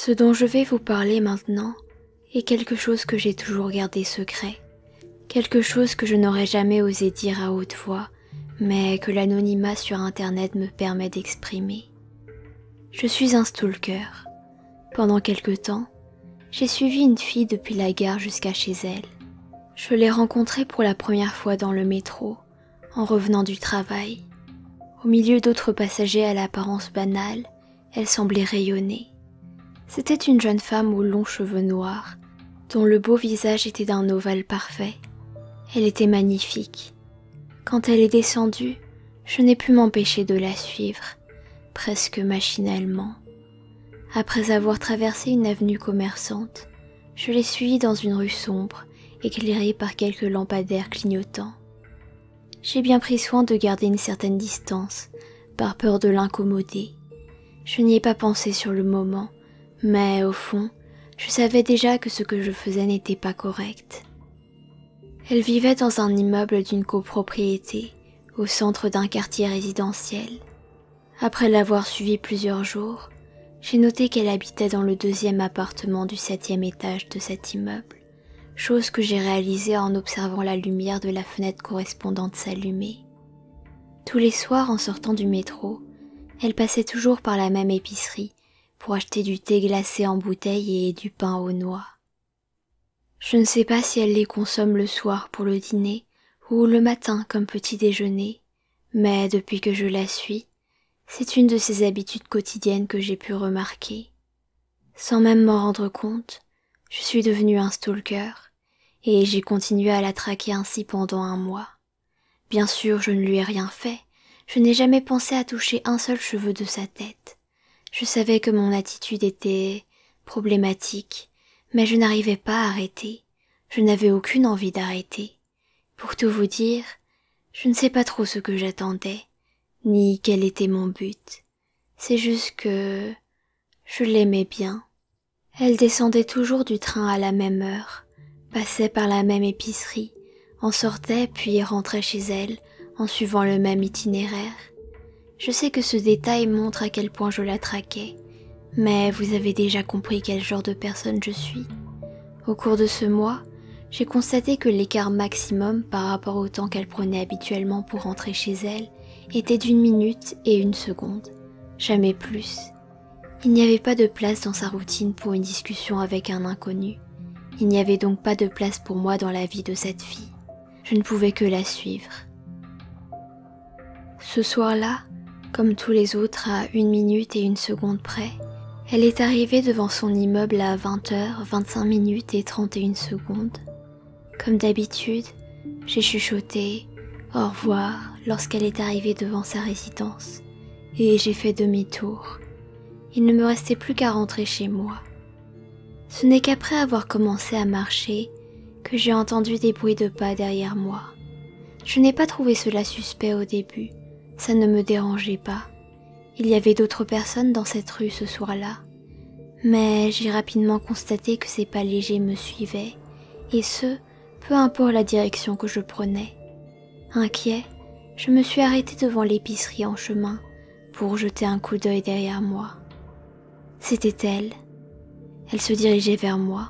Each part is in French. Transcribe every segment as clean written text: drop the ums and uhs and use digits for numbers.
Ce dont je vais vous parler maintenant est quelque chose que j'ai toujours gardé secret, quelque chose que je n'aurais jamais osé dire à haute voix, mais que l'anonymat sur Internet me permet d'exprimer. Je suis un stalker. Pendant quelque temps, j'ai suivi une fille depuis la gare jusqu'à chez elle. Je l'ai rencontrée pour la première fois dans le métro, en revenant du travail. Au milieu d'autres passagers à l'apparence banale, elle semblait rayonner. C'était une jeune femme aux longs cheveux noirs, dont le beau visage était d'un ovale parfait. Elle était magnifique. Quand elle est descendue, je n'ai pu m'empêcher de la suivre, presque machinalement. Après avoir traversé une avenue commerçante, je l'ai suivie dans une rue sombre, éclairée par quelques lampadaires clignotants. J'ai bien pris soin de garder une certaine distance, par peur de l'incommoder. Je n'y ai pas pensé sur le moment, mais au fond, je savais déjà que ce que je faisais n'était pas correct. Elle vivait dans un immeuble d'une copropriété, au centre d'un quartier résidentiel. Après l'avoir suivie plusieurs jours, j'ai noté qu'elle habitait dans le 2e appartement du 7e étage de cet immeuble, chose que j'ai réalisée en observant la lumière de la fenêtre correspondante s'allumer. Tous les soirs en sortant du métro, elle passait toujours par la même épicerie pour acheter du thé glacé en bouteille et du pain aux noix. Je ne sais pas si elle les consomme le soir pour le dîner ou le matin comme petit déjeuner, mais depuis que je la suis, c'est une de ses habitudes quotidiennes que j'ai pu remarquer. Sans même m'en rendre compte, je suis devenue un stalker et j'ai continué à la traquer ainsi pendant un mois. Bien sûr, je ne lui ai rien fait, je n'ai jamais pensé à toucher un seul cheveu de sa tête. Je savais que mon attitude était problématique, mais je n'arrivais pas à arrêter. Je n'avais aucune envie d'arrêter. Pour tout vous dire, je ne sais pas trop ce que j'attendais, ni quel était mon but. C'est juste que je l'aimais bien. Elle descendait toujours du train à la même heure, passait par la même épicerie, en sortait puis rentrait chez elle en suivant le même itinéraire. Je sais que ce détail montre à quel point je la traquais, mais vous avez déjà compris quel genre de personne je suis. Au cours de ce mois, j'ai constaté que l'écart maximum par rapport au temps qu'elle prenait habituellement pour rentrer chez elle était d'1 minute et 1 seconde, jamais plus. Il n'y avait pas de place dans sa routine pour une discussion avec un inconnu. Il n'y avait donc pas de place pour moi dans la vie de cette fille. Je ne pouvais que la suivre. Ce soir-là, comme tous les autres à 1 minute et 1 seconde près, elle est arrivée devant son immeuble à 20h, 25 minutes et 31 secondes. Comme d'habitude, j'ai chuchoté « au revoir » lorsqu'elle est arrivée devant sa résidence, et j'ai fait demi-tour. Il ne me restait plus qu'à rentrer chez moi. Ce n'est qu'après avoir commencé à marcher que j'ai entendu des bruits de pas derrière moi. Je n'ai pas trouvé cela suspect au début, ça ne me dérangeait pas. Il y avait d'autres personnes dans cette rue ce soir-là, mais j'ai rapidement constaté que ces pas légers me suivaient, et ce, peu importe la direction que je prenais. Inquiet, je me suis arrêtée devant l'épicerie en chemin pour jeter un coup d'œil derrière moi. C'était elle. Elle se dirigeait vers moi.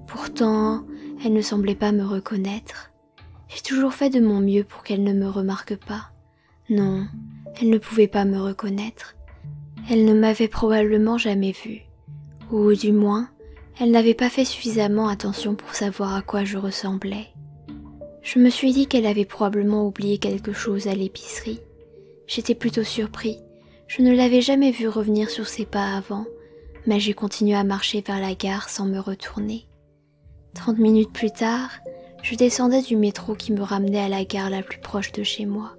Pourtant, elle ne semblait pas me reconnaître. J'ai toujours fait de mon mieux pour qu'elle ne me remarque pas. Non, elle ne pouvait pas me reconnaître. Elle ne m'avait probablement jamais vue. Ou du moins, elle n'avait pas fait suffisamment attention pour savoir à quoi je ressemblais. Je me suis dit qu'elle avait probablement oublié quelque chose à l'épicerie. J'étais plutôt surpris. Je ne l'avais jamais vue revenir sur ses pas avant, mais j'ai continué à marcher vers la gare sans me retourner. 30 minutes plus tard, je descendais du métro qui me ramenait à la gare la plus proche de chez moi.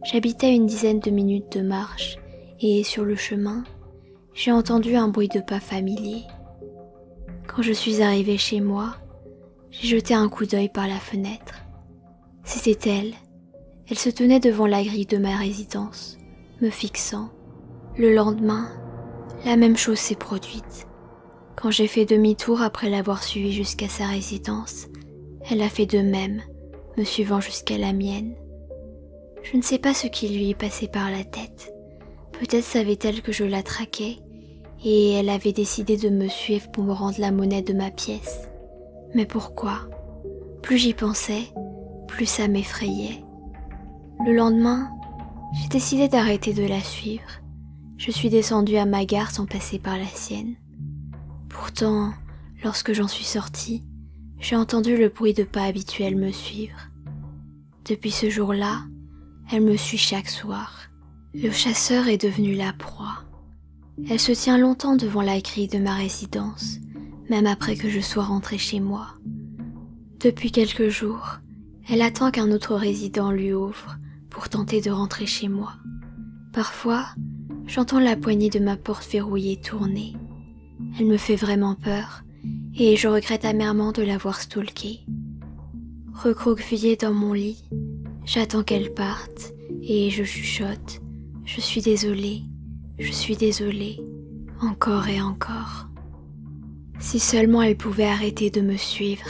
J'habitais à une dizaine de minutes de marche, et sur le chemin, j'ai entendu un bruit de pas familier. Quand je suis arrivée chez moi, j'ai jeté un coup d'œil par la fenêtre. C'était elle. Elle se tenait devant la grille de ma résidence, me fixant. Le lendemain, la même chose s'est produite. Quand j'ai fait demi-tour après l'avoir suivie jusqu'à sa résidence, elle a fait de même, me suivant jusqu'à la mienne. Je ne sais pas ce qui lui est passé par la tête. Peut-être savait-elle que je la traquais, et elle avait décidé de me suivre pour me rendre la monnaie de ma pièce. Mais pourquoi? Plus j'y pensais, plus ça m'effrayait. Le lendemain, j'ai décidé d'arrêter de la suivre. Je suis descendue à ma gare sans passer par la sienne. Pourtant, lorsque j'en suis sortie, j'ai entendu le bruit de pas habituel me suivre. Depuis ce jour-là, elle me suit chaque soir. Le chasseur est devenu la proie. Elle se tient longtemps devant la grille de ma résidence, même après que je sois rentrée chez moi. Depuis quelques jours, elle attend qu'un autre résident lui ouvre pour tenter de rentrer chez moi. Parfois, j'entends la poignée de ma porte verrouillée tourner. Elle me fait vraiment peur et je regrette amèrement de l'avoir stalkée. Recroquevillée dans mon lit, j'attends qu'elle parte et je chuchote. Je suis désolée, encore et encore. Si seulement elle pouvait arrêter de me suivre.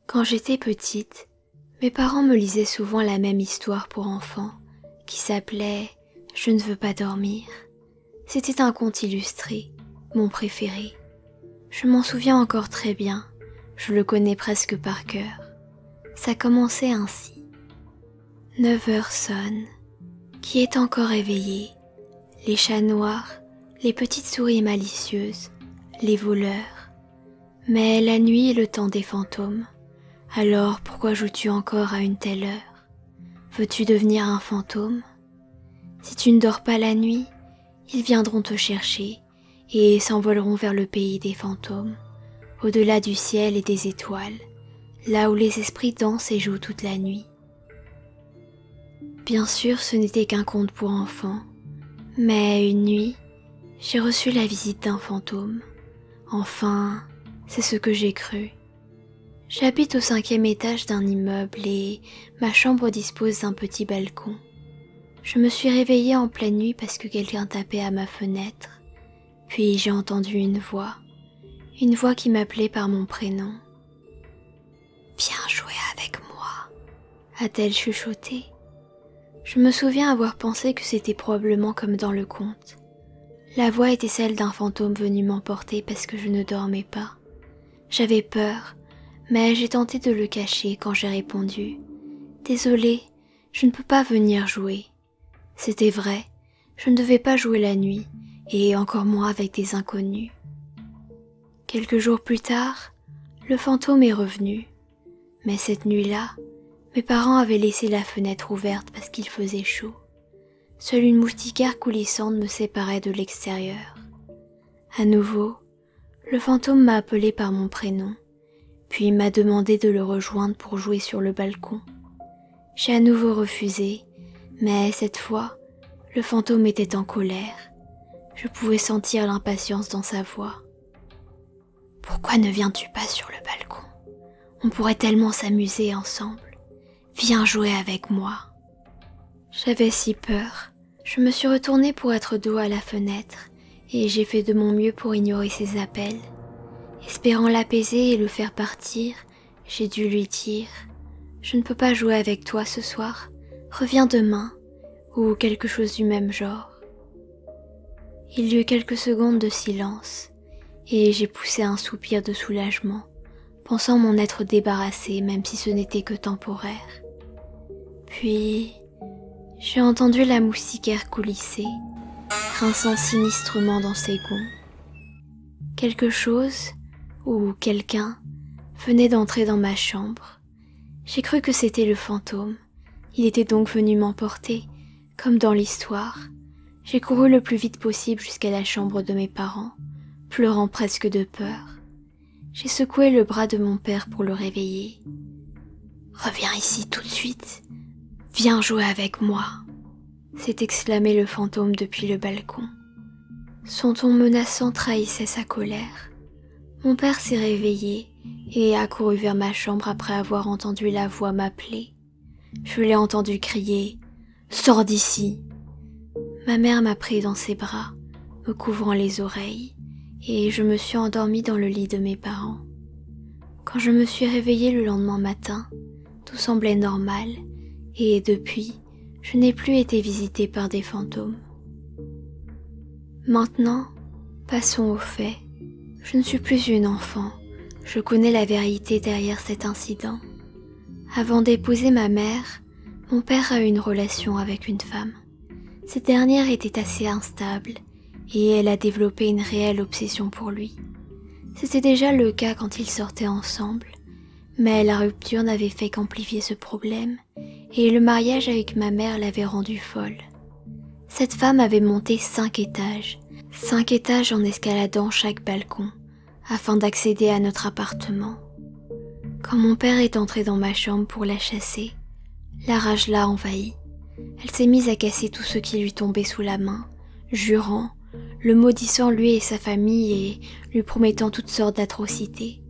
Quand j'étais petite, mes parents me lisaient souvent la même histoire pour enfants, qui s'appelait « Je ne veux pas dormir ». C'était un conte illustré, mon préféré. Je m'en souviens encore très bien, je le connais presque par cœur. Ça commençait ainsi. 9 heures sonnent. Qui est encore éveillé? Les chats noirs, les petites souris malicieuses, les voleurs. Mais la nuit est le temps des fantômes. Alors pourquoi joues-tu encore à une telle heure? Veux-tu devenir un fantôme? Si tu ne dors pas la nuit, ils viendront te chercher et s'envoleront vers le pays des fantômes, au-delà du ciel et des étoiles, là où les esprits dansent et jouent toute la nuit. Bien sûr, ce n'était qu'un conte pour enfants, mais une nuit, j'ai reçu la visite d'un fantôme. Enfin, c'est ce que j'ai cru. J'habite au 5e étage d'un immeuble et ma chambre dispose d'un petit balcon. Je me suis réveillée en pleine nuit parce que quelqu'un tapait à ma fenêtre. Puis j'ai entendu une voix qui m'appelait par mon prénom. « Viens jouer avec moi », a-t-elle chuchoté. Je me souviens avoir pensé que c'était probablement comme dans le conte. La voix était celle d'un fantôme venu m'emporter parce que je ne dormais pas. J'avais peur, mais j'ai tenté de le cacher quand j'ai répondu « Désolée, je ne peux pas venir jouer ». C'était vrai, je ne devais pas jouer la nuit, et encore moins avec des inconnus. Quelques jours plus tard, le fantôme est revenu. Mais cette nuit-là, mes parents avaient laissé la fenêtre ouverte parce qu'il faisait chaud. Seule une moustiquaire coulissante me séparait de l'extérieur. À nouveau, le fantôme m'a appelé par mon prénom, puis m'a demandé de le rejoindre pour jouer sur le balcon. J'ai à nouveau refusé, mais cette fois, le fantôme était en colère. Je pouvais sentir l'impatience dans sa voix. « Pourquoi ne viens-tu pas sur le balcon? On pourrait tellement s'amuser ensemble. Viens jouer avec moi. » J'avais si peur. Je me suis retournée pour être dos à la fenêtre et j'ai fait de mon mieux pour ignorer ses appels. Espérant l'apaiser et le faire partir, j'ai dû lui dire « Je ne peux pas jouer avec toi ce soir. Reviens demain. » ou quelque chose du même genre. Il y eut quelques secondes de silence, et j'ai poussé un soupir de soulagement, pensant m'en être débarrassée même si ce n'était que temporaire. Puis, j'ai entendu la moustiquaire coulisser, grinçant sinistrement dans ses gonds. Quelque chose, ou quelqu'un, venait d'entrer dans ma chambre. J'ai cru que c'était le fantôme. Il était donc venu m'emporter, comme dans l'histoire. J'ai couru le plus vite possible jusqu'à la chambre de mes parents, pleurant presque de peur. J'ai secoué le bras de mon père pour le réveiller. « Reviens ici tout de suite. Viens jouer avec moi », s'est exclamé le fantôme depuis le balcon. Son ton menaçant trahissait sa colère. Mon père s'est réveillé et a couru vers ma chambre après avoir entendu la voix m'appeler. Je l'ai entendu crier « Sors d'ici !» Ma mère m'a pris dans ses bras, me couvrant les oreilles, et je me suis endormie dans le lit de mes parents. Quand je me suis réveillée le lendemain matin, tout semblait normal, et depuis, je n'ai plus été visitée par des fantômes. Maintenant, passons aux faits. Je ne suis plus une enfant. Je connais la vérité derrière cet incident. Avant d'épouser ma mère, mon père a eu une relation avec une femme. Cette dernière était assez instable et elle a développé une réelle obsession pour lui. C'était déjà le cas quand ils sortaient ensemble, mais la rupture n'avait fait qu'amplifier ce problème et le mariage avec ma mère l'avait rendue folle. Cette femme avait monté 5 étages en escaladant chaque balcon, afin d'accéder à notre appartement. Quand mon père est entré dans ma chambre pour la chasser, la rage l'a envahie. Elle s'est mise à casser tout ce qui lui tombait sous la main, jurant, le maudissant lui et sa famille et lui promettant toutes sortes d'atrocités.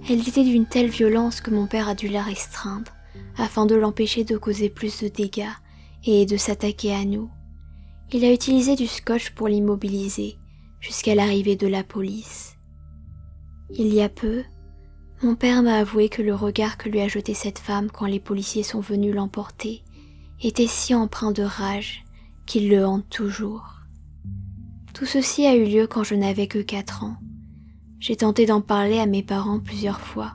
Elle était d'une telle violence que mon père a dû la restreindre, afin de l'empêcher de causer plus de dégâts et de s'attaquer à nous. Il a utilisé du scotch pour l'immobiliser, jusqu'à l'arrivée de la police. Il y a peu, mon père m'a avoué que le regard que lui a jeté cette femme quand les policiers sont venus l'emporter était si empreint de rage qu'il le hante toujours. Tout ceci a eu lieu quand je n'avais que 4 ans. J'ai tenté d'en parler à mes parents plusieurs fois,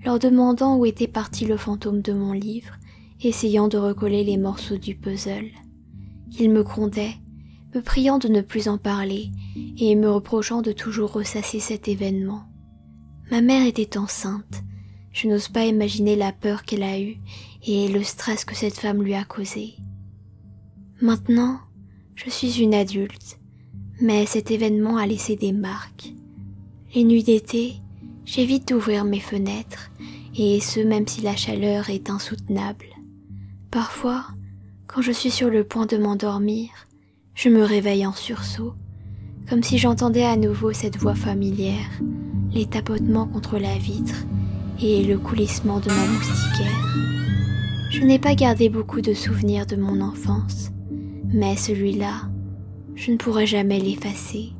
leur demandant où était parti le fantôme de mon livre, essayant de recoller les morceaux du puzzle. Ils me grondaient, me priant de ne plus en parler et me reprochant de toujours ressasser cet événement. Ma mère était enceinte. Je n'ose pas imaginer la peur qu'elle a eue et le stress que cette femme lui a causé. Maintenant, je suis une adulte, mais cet événement a laissé des marques. Les nuits d'été, j'évite d'ouvrir mes fenêtres, et ce même si la chaleur est insoutenable. Parfois, quand je suis sur le point de m'endormir, je me réveille en sursaut, comme si j'entendais à nouveau cette voix familière, les tapotements contre la vitre et le coulissement de ma moustiquaire. Je n'ai pas gardé beaucoup de souvenirs de mon enfance, mais celui-là, je ne pourrai jamais l'effacer.